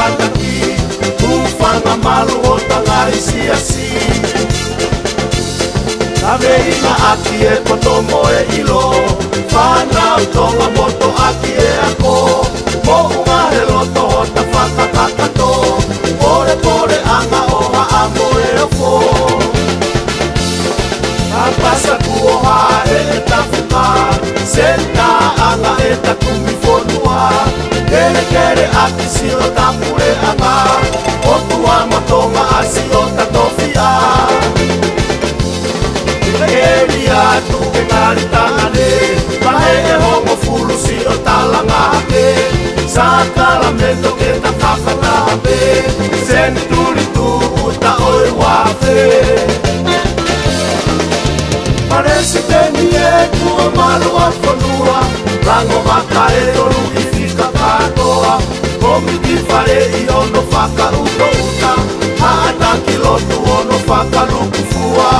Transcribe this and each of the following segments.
fataki ufanga malu o tanga isiasi Kaveina aki e kotomo e ilo Whana utonga moto aki e ako Mo unga he loto o ta whakakakato Pore pore anga oha amo e ofo Kapasa kuoha e tafuka Senta anga e takumi fonua Kere kere aki si o tapure anga Otua matonga asi o tatofia Eria tuke ngari tangane Pahe e hongo fulu si o talanga hake Sakala mendo ke ta whakatape Sen turi tu uta oi wafe Paresi teni e kua malu a whanua Rango maka e toru i whika katoa Komi ki whare i ono whaka uto uta Haata ki lotu ono whaka luku fua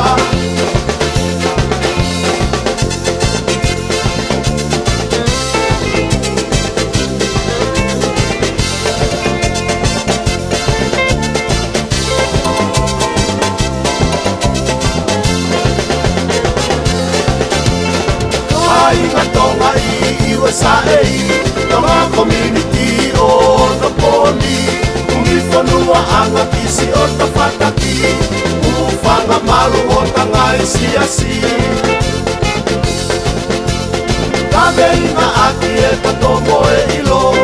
Inga tonga i USA Tonga community o no poli Umifonua anga kisi o ta fataki Ufanga malu o tanga isiasi Kame inga aki e katomo e ilo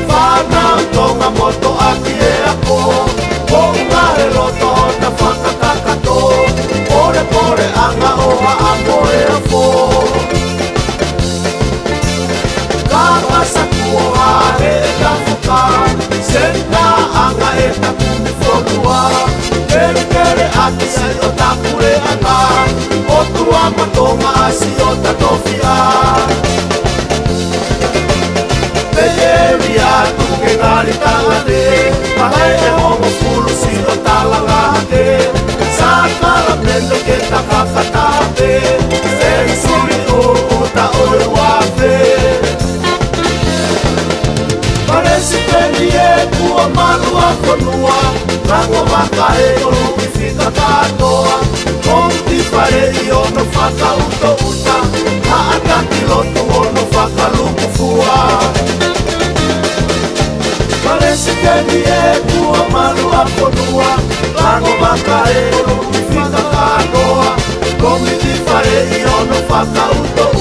Whana tonga moto aki e ako Konga he loto o ta whakakakato Pore pore anga oha amo e afo Kawasa kuoha e tafuka Senta anga e takumi fonua Kere kere aki si o tapure anga Otua matonga asi o tatofia Peyeria tuke ngari tangane Pahe e hongo fulu si o talanga hake Sakala mendo ke ta whakatape Sensuri o uta oi wafe Paresi teni e kua malu a whanua Rango maka e toru i whika katoa Konti whare i ono whaka uto uta Haata ki lotu ono whaka luku fua Paresi teni e kua malu a whanua Rango maka e toru i whika katoa Konti whare i ono whaka uto